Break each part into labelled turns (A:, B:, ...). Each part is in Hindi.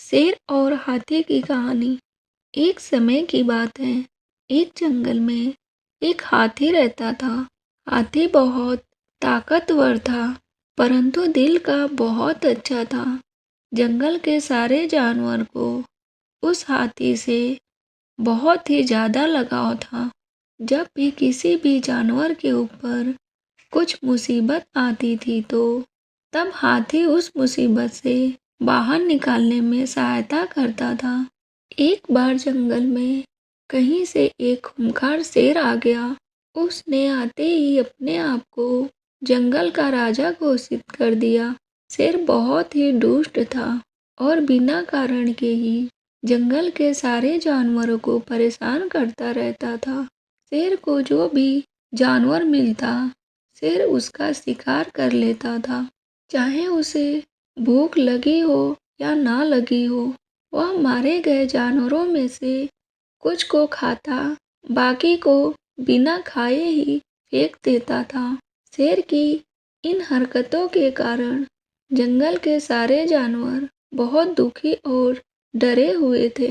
A: शेर और हाथी की कहानी। एक समय की बात है। एक जंगल में एक हाथी रहता था। हाथी बहुत ताकतवर था, परंतु दिल का बहुत अच्छा था। जंगल के सारे जानवर को उस हाथी से बहुत ही ज़्यादा लगाव था। जब भी किसी भी जानवर के ऊपर कुछ मुसीबत आती थी तो तब हाथी उस मुसीबत से बाहर निकालने में सहायता करता था। एक बार जंगल में कहीं से एक खूंखार शेर आ गया। उसने आते ही अपने आप को जंगल का राजा घोषित कर दिया। शेर बहुत ही दुष्ट था और बिना कारण के ही जंगल के सारे जानवरों को परेशान करता रहता था। शेर को जो भी जानवर मिलता, शेर उसका शिकार कर लेता था। चाहे उसे भूख लगी हो या ना लगी हो, वह मारे गए जानवरों में से कुछ को खाता, बाकी को बिना खाए ही फेंक देता था। शेर की इन हरकतों के कारण जंगल के सारे जानवर बहुत दुखी और डरे हुए थे।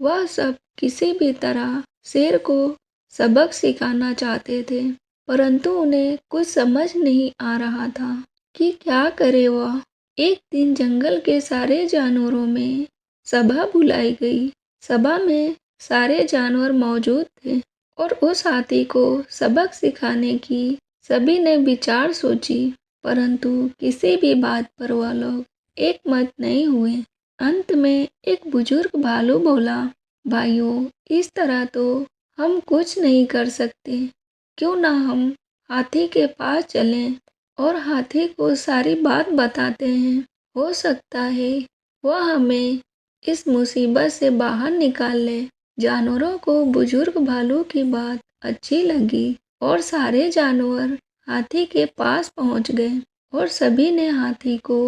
A: वह सब किसी भी तरह शेर को सबक सिखाना चाहते थे, परंतु उन्हें कुछ समझ नहीं आ रहा था कि क्या करे वह। एक दिन जंगल के सारे जानवरों में सभा बुलाई गई। सभा में सारे जानवर मौजूद थे और उस हाथी को सबक सिखाने की सभी ने विचार सोची, परंतु किसी भी बात पर वह लोग एक मत नहीं हुए। अंत में एक बुजुर्ग भालू बोला, भाइयों, इस तरह तो हम कुछ नहीं कर सकते। क्यों ना हम हाथी के पास चलें और हाथी को सारी बात बताते हैं। हो सकता है वह हमें इस मुसीबत से बाहर निकाल ले। जानवरों को बुजुर्ग भालू की बात अच्छी लगी और सारे जानवर हाथी के पास पहुंच गए और सभी ने हाथी को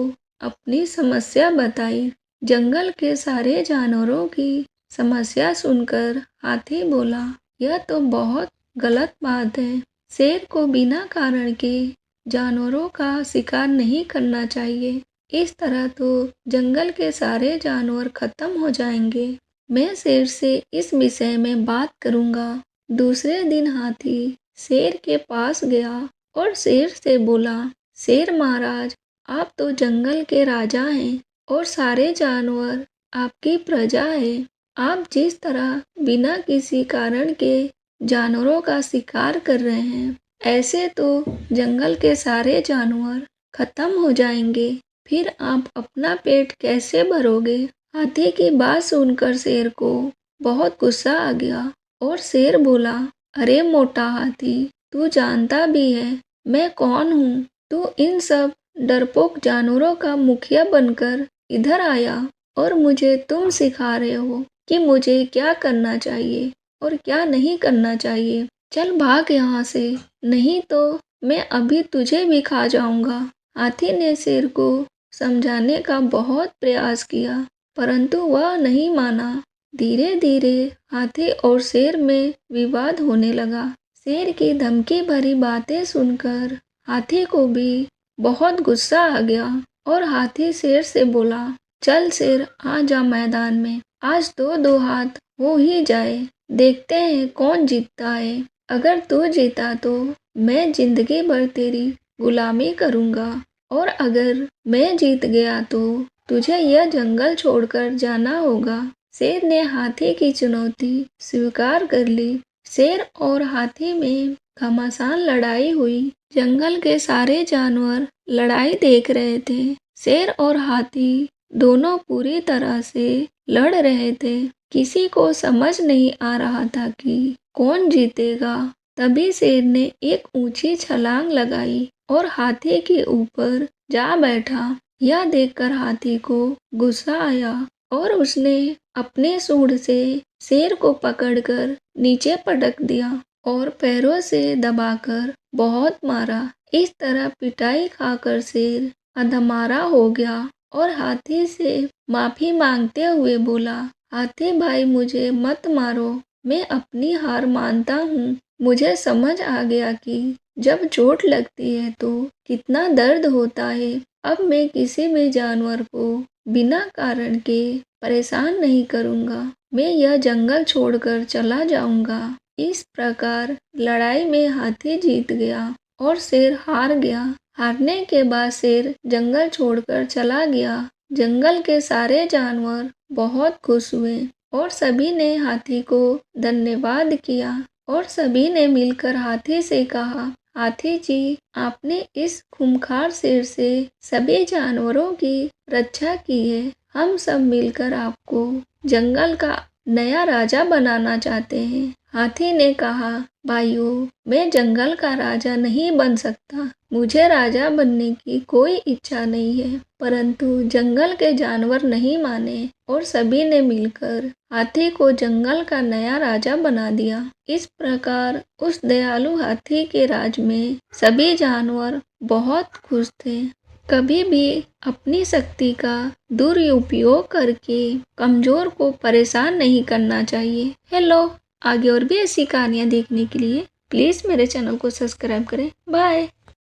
A: अपनी समस्या बताई। जंगल के सारे जानवरों की समस्या सुनकर हाथी बोला, यह तो बहुत गलत बात है। शेर को बिना कारण के जानवरों का शिकार नहीं करना चाहिए। इस तरह तो जंगल के सारे जानवर खत्म हो जाएंगे। मैं शेर से इस विषय में बात करूंगा। दूसरे दिन हाथी शेर के पास गया और शेर से बोला, शेर महाराज, आप तो जंगल के राजा हैं और सारे जानवर आपकी प्रजा है। आप जिस तरह बिना किसी कारण के जानवरों का शिकार कर रहे हैं, ऐसे तो जंगल के सारे जानवर खत्म हो जाएंगे। फिर आप अपना पेट कैसे भरोगे? हाथी की बात सुनकर शेर को बहुत गुस्सा आ गया और शेर बोला, अरे मोटा हाथी, तू जानता भी है मैं कौन हूँ? तू इन सब डरपोक जानवरों का मुखिया बनकर इधर आया और मुझे तुम सिखा रहे हो कि मुझे क्या करना चाहिए और क्या नहीं करना चाहिए। चल भाग यहाँ से, नहीं तो मैं अभी तुझे भी खा जाऊंगा। हाथी ने शेर को समझाने का बहुत प्रयास किया, परंतु वह नहीं माना। धीरे धीरे हाथी और शेर में विवाद होने लगा। शेर की धमकी भरी बातें सुनकर हाथी को भी बहुत गुस्सा आ गया और हाथी शेर से बोला, चल शेर, आ जा मैदान में। आज दो दो हाथ हो ही जाए, देखते हैं कौन जीतता है। अगर तू जीता तो मैं जिंदगी भर तेरी गुलामी करूंगा और अगर मैं जीत गया तो तुझे यह जंगल छोड़कर जाना होगा। शेर ने हाथी की चुनौती स्वीकार कर ली। शेर और हाथी में घमासान लड़ाई हुई। जंगल के सारे जानवर लड़ाई देख रहे थे। शेर और हाथी दोनों पूरी तरह से लड़ रहे थे। किसी को समझ नहीं आ रहा था कि कौन जीतेगा। तभी शेर ने एक ऊंची छलांग लगाई और हाथी के ऊपर जा बैठा। यह देखकर हाथी को गुस्सा आया और उसने अपने सूंड से शेर को पकड़कर नीचे पटक दिया और पैरों से दबाकर बहुत मारा। इस तरह पिटाई खाकर शेर अधमरा हो गया और हाथी से माफी मांगते हुए बोला, हाथी भाई, मुझे मत मारो, मैं अपनी हार मानता हूँ। मुझे समझ आ गया कि जब चोट लगती है तो कितना दर्द होता है। अब मैं किसी भी जानवर को बिना कारण के परेशान नहीं करूँगा। मैं यह जंगल छोड़कर चला जाऊँगा। इस प्रकार लड़ाई में हाथी जीत गया और शेर हार गया। हारने के बाद शेर जंगल छोड़कर चला गया। जंगल के सारे जानवर बहुत खुश हुए और सभी ने हाथी को धन्यवाद किया और सभी ने मिलकर हाथी से कहा, हाथी जी, आपने इस खूंखार शेर से सभी जानवरों की रक्षा की है। हम सब मिलकर आपको जंगल का नया राजा बनाना चाहते हैं। हाथी ने कहा, भाइयों, मैं जंगल का राजा नहीं बन सकता। मुझे राजा बनने की कोई इच्छा नहीं है। परंतु जंगल के जानवर नहीं माने और सभी ने मिलकर हाथी को जंगल का नया राजा बना दिया। इस प्रकार उस दयालु हाथी के राज में सभी जानवर बहुत खुश थे। कभी भी अपनी शक्ति का दुरुपयोग करके कमजोर को परेशान नहीं करना चाहिए। हेलो, आगे और भी ऐसी कहानियाँ देखने के लिए प्लीज़ मेरे चैनल को सब्सक्राइब करें। बाय।